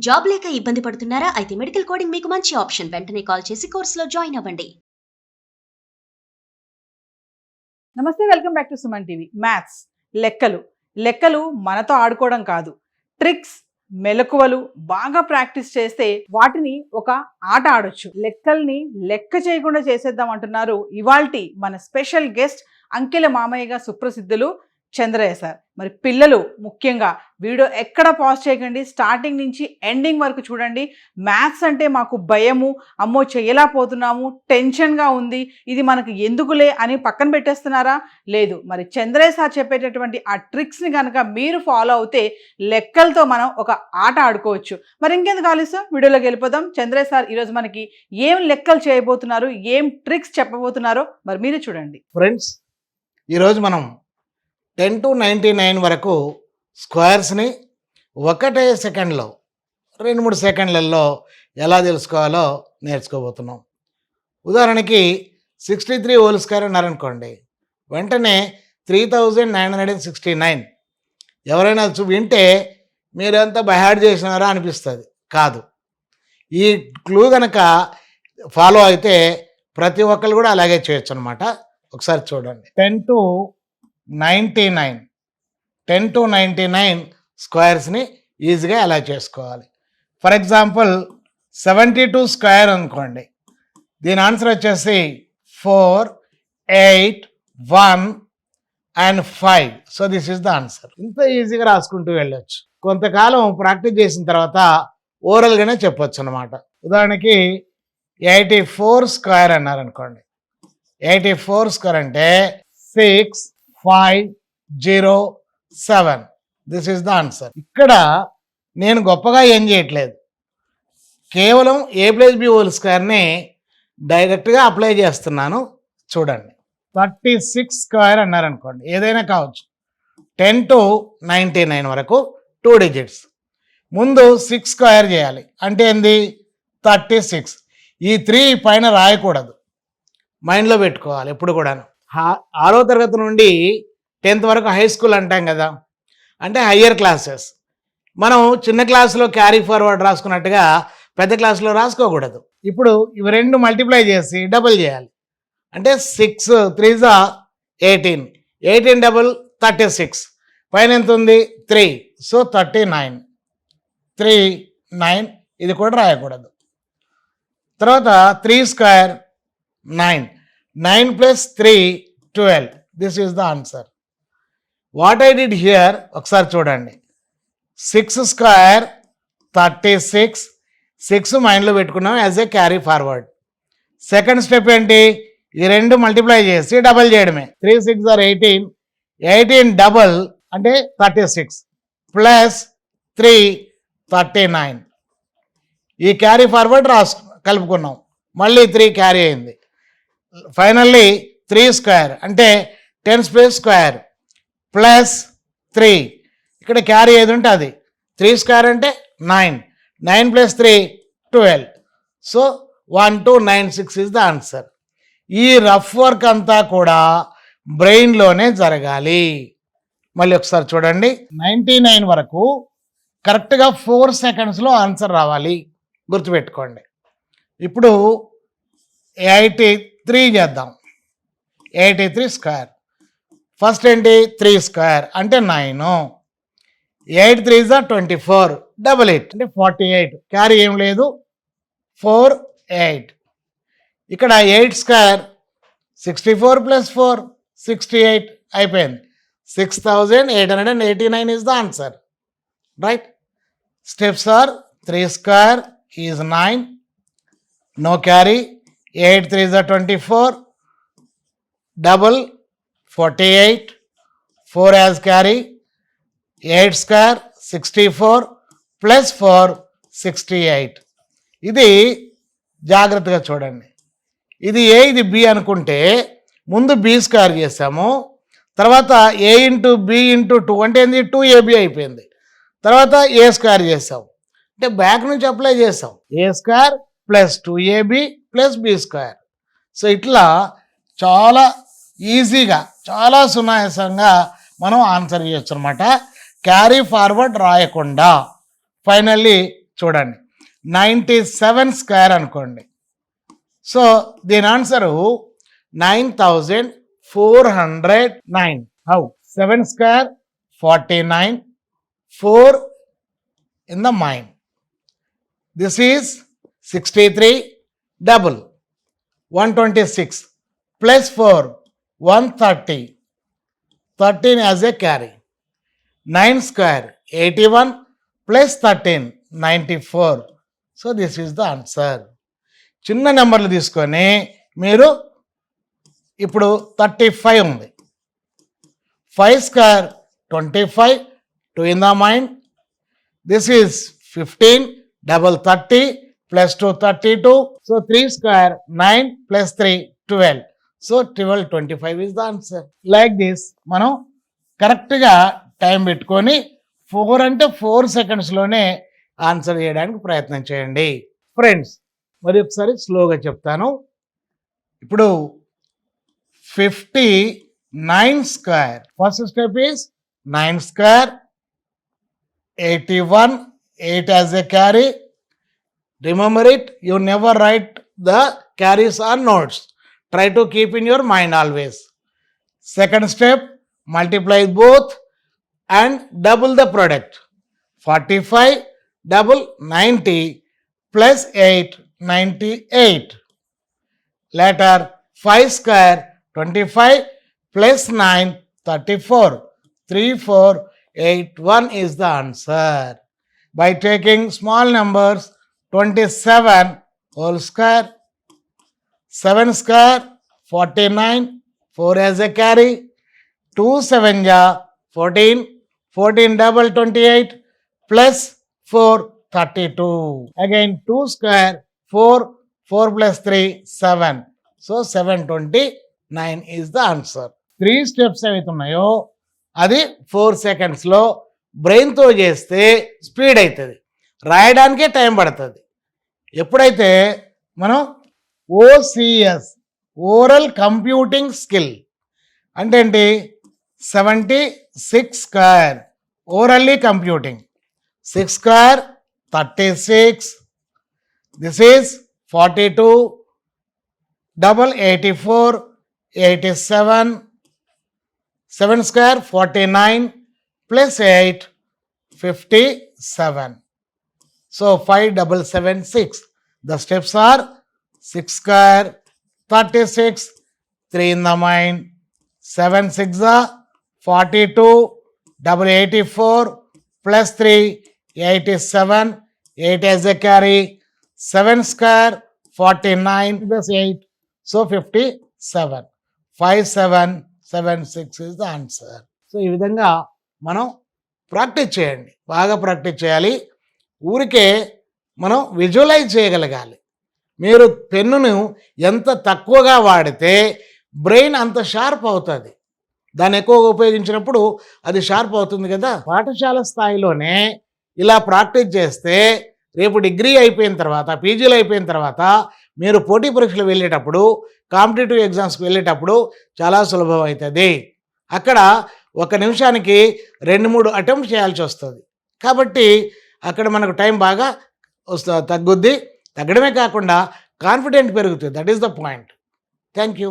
Job లేక ఇబ్బంది పడుతున్నారా? అయితే మెడికల్ కోడింగ్ మీకు మంచి ఆప్షన్. వెంటనే కాల్ చేసి కోర్సులో జాయిన్ అవ్వండి. నమస్తే, welcome back to Suman TV. Maths, లెక్కలు మనతో ఆడుకోవడం కాదు. ట్రిక్స్, మెలకువలు బాగా ప్రాక్టీస్ చేస్తే వాటిని ఒక ఆట ఆడొచ్చు. లెక్కల్ని లెక్క చేయకుండా చేసేద్దాం అంటున్నారు ఇవాల్టి మన స్పెషల్ గెస్ట్ అంకెల మామయ్యగా సుప్రసిద్ధులు చంద్రయ్య సార్. మరి పిల్లలు ముఖ్యంగా వీడియో ఎక్కడ పాజ్ చేయకండి, స్టార్టింగ్ నుంచి ఎండింగ్ వరకు చూడండి. మ్యాథ్స్ అంటే మాకు భయము, అమ్మో చేయలేకపోతున్నాము, టెన్షన్గా ఉంది, ఇది మనకు ఎందుకులే అని పక్కన పెట్టేస్తున్నారా? లేదు, మరి చంద్రయ్య సార్ చెప్పేటటువంటి ఆ ట్రిక్స్ని కనుక మీరు ఫాలో అవుతే లెక్కలతో మనం ఒక ఆట ఆడుకోవచ్చు. మరి ఇంకెందుకు ఆలస్యం, వీడియోలోకి వెళ్ళిపోదాం. చంద్రయ్య సార్ ఈరోజు మనకి ఏం లెక్కలు చేయబోతున్నారు, ఏం ట్రిక్స్ చెప్పబోతున్నారో మరి మీరు చూడండి. ఫ్రెండ్స్, ఈరోజు మనం 10 to 99 వరకు స్క్వేర్స్ని ఒకటే సెకండ్లో 2-3 సెకండ్లలో ఎలా తెలుసుకోవాలో నేర్చుకోబోతున్నాం. ఉదాహరణకి 63 హోల్ స్క్వేర్ అన్నారనుకోండి, వెంటనే 3969. ఎవరైనా వింటే మీరంతా బైహార్డ్ చేసినారా అనిపిస్తుంది. కాదు, ఈ క్లూ కనుక ఫాలో అయితే ప్రతి ఒక్కరు కూడా అలాగే చేయొచ్చు అనమాట. ఒకసారి చూడండి. 10 to 99 స్క్వేర్స్ని ఈజీగా ఎలా చేసుకోవాలి. ఫర్ ఎగ్జాంపుల్ 72 స్క్వేర్ అనుకోండి, దీని ఆన్సర్ వచ్చేసి 4, 8, 1 and 5. So this is the answer. ఇంత ఈజీగా రాసుకుంటూ వెళ్ళొచ్చు. కొంతకాలం ప్రాక్టీస్ చేసిన తర్వాత ఓరల్గానే చెప్పొచ్చు అనమాట. ఉదాహరణకి 84 స్క్వేర్ అన్నారనుకోండి, 84 స్క్వేర్ అంటే 6507. This is the answer. ఇక్కడ నేను గొప్పగా ఏం చేయట్లేదు, కేవలం A+B హోల్ స్క్వేర్ని డైరెక్ట్గా అప్లై చేస్తున్నాను. చూడండి, 36 స్క్వేర్ అన్నారనుకోండి, ఏదైనా కావచ్చు, 10 to 99 వరకు 2 డిజిట్స్. ముందు 6 స్క్వేర్ చేయాలి, అంటే ఏంది 36. ఈ 3 పైన రాయకూడదు, మైండ్లో పెట్టుకోవాలి ఎప్పుడు కూడాను. 6వ తరగతి నుండి 10th వరకు హై స్కూల్ అంటాం కదా, అంటే హయ్యర్ క్లాసెస్. మనం చిన్న క్లాసులో క్యారీ ఫార్వర్డ్ రాసుకున్నట్టుగా పెద్ద క్లాసులో రాసుకోకూడదు. ఇప్పుడు ఇవి రెండు మల్టిప్లై చేసి డబుల్ చేయాలి, అంటే 6 3 18, 18 డబుల్ 36, పైన ఎంత ఉంది 3, సో 39, 3 9. ఇది కూడా రాయకూడదు. తర్వాత 3 square 9, 9 plus 3 12. This is the answer. What I did here ఒకసారి చూడండి. 6 స్క్వేర్ 36, 6 మైండ్లో పెట్టుకున్నాం as a carry forward. Second step ఏంటి, ఈ రెండు మల్టిప్లై చేసి డబల్ చేయడమే. 3 6 18, 18 డబల్ అంటే 36 ప్లస్ 3 39. ఈ క్యారీ ఫార్వర్డ్ కలుపుకున్నాం, మళ్ళీ 3 క్యారీ అయింది. ఫైనల్లీ 3 స్క్వేర్ అంటే 10 స్పేస్ స్క్వేర్ ప్లస్ 3, ఇక్కడ క్యారీ ఏది ఉంటే అది. 3 స్క్వేర్ అంటే 9, 9 plus 3 12. So 1296 is the answer. ఈ రఫ్ వర్క్ అంతా కూడా బ్రెయిన్లోనే జరగాలి. మళ్ళీ ఒకసారి చూడండి, 99 వరకు కరెక్ట్గా 4 సెకండ్స్లో ఆన్సర్ రావాలి, గుర్తుపెట్టుకోండి. ఇప్పుడు 83 చేద్దాం. 83 స్క్వేర్, ఫస్ట్ ఏంటి 3 స్క్వేర్ అంటే 9, 8 3 24, 88 అంటే 48, క్యారీ ఏం లేదు, 4 8. ఇక్కడ 8 స్క్వేర్ 64 ప్లస్ 4 68 అయిపోయింది. 6889 is the answer, right? Steps are 3 square is 9, no carry, 8 3 is 24, double 48, 4 as carry, 8 square 64 plus 4 68. ఇది జాగ్రత్తగా చూడండి. ఇది ఏ ఇది బి అనుకుంటే ముందు బి స్క్వేర్ చేసాము, తర్వాత ఏ ఇంటూ బి ఇంటూ 2 అంటే ఏంది 2ab అయిపోయింది. తర్వాత ఏ స్క్వేర్ చేసాం, అంటే బ్యాక్ నుంచి అప్లై చేసాం. A square plus 2ab plus B square. So ఇట్లా చాలా ఈజీగా, చాలా సునాయాసంగా మనం ఆన్సర్ చేయొచ్చు అనమాట, క్యారీ ఫార్వర్డ్ రాయకుండా. ఫైనల్లీ చూడండి 97 స్క్వేర్ అనుకోండి. సో దీని answer 9409. How? 7 square 49, 4 in the mind. This is 63 double 126 plus 4 130, 13 as a carry. 9 square 81 plus 13 94. So this is the answer. చిన్న నెంబర్లు తీసుకొని మీరు ఇప్పుడు 35 ఉంది. 5 square 25, 2 in the mind. This is 15 double 30 plus 2 32. So 3 square 9 plus 3 12. So 12 25 is the answer. Like this మనం కరెక్ట్గా time పెట్టుకొని 4 అంటే 4 సెకండ్స్లోనే ఆన్సర్ చేయడానికి ప్రయత్నం చేయండి. ఫ్రెండ్స్ మరి ఒకసారి స్లోగా చెప్తాను. ఇప్పుడు 59 square, first step is 9 square, 81, 8 as a carry. Remember it, you never write the carries or notes. Try to keep in your mind always. Second step, multiply both and double the product. 45 double 90 plus 8 98. Later 5 square 25 plus 9 34. 3481 is the answer. By taking small numbers, 27 whole square, 7 square 49, 4 as a carry, 2 7 ja 14, 14 double 28 plus 4 32. Again 2 square 4, 4 plus 3 7. So 729 is the answer. 3 steps ఏవైతున్నాయో అది 4 సెకండ్స్లో బ్రెయిన్తో చేస్తే speed అవుతుంది, రాయడానికే time పడుతుంది. ఎప్పుడైతే మనం OCS oral computing skill అంటే ఏంటి, 76 square orally computing, 6 square 36, this is 42 double 84 87, 7 square 49 plus 8 57. So 5776. The steps are 6 square 36, 3 in the mind, 7 6 42 double 84 plus 3 87, 8 as a carry, 7 square 49 plus 8, so 57. 5776 is the answer. So ఈ విధంగా మనం practice చేయండి, బాగా practice చేయాలి. ఊరికే మనం visualise చేయగలగాలి. మీరు పెన్నును ఎంత తక్కువగా వాడితే బ్రెయిన్ అంత షార్ప్ అవుతుంది. దాన్ని ఎక్కువగా ఉపయోగించినప్పుడు అది షార్ప్ అవుతుంది కదా. పాఠశాల స్థాయిలోనే ఇలా ప్రాక్టీస్ చేస్తే రేపు డిగ్రీ అయిపోయిన తర్వాత, పీజీలు అయిపోయిన తర్వాత మీరు పోటీ పరీక్షలు వెళ్ళేటప్పుడు, కాంపిటేటివ్ ఎగ్జామ్స్కి వెళ్ళేటప్పుడు చాలా సులభం అవుతుంది. అక్కడ 1 నిమిషానికి 2-3 అటెంప్ట్ చేయాల్సి వస్తుంది. కాబట్టి అక్కడ మనకు టైం బాగా తగ్గుద్ది. తగ్గడమే కాకుండా కాన్ఫిడెంట్ పెరుగుతుంది. That is the point. Thank you.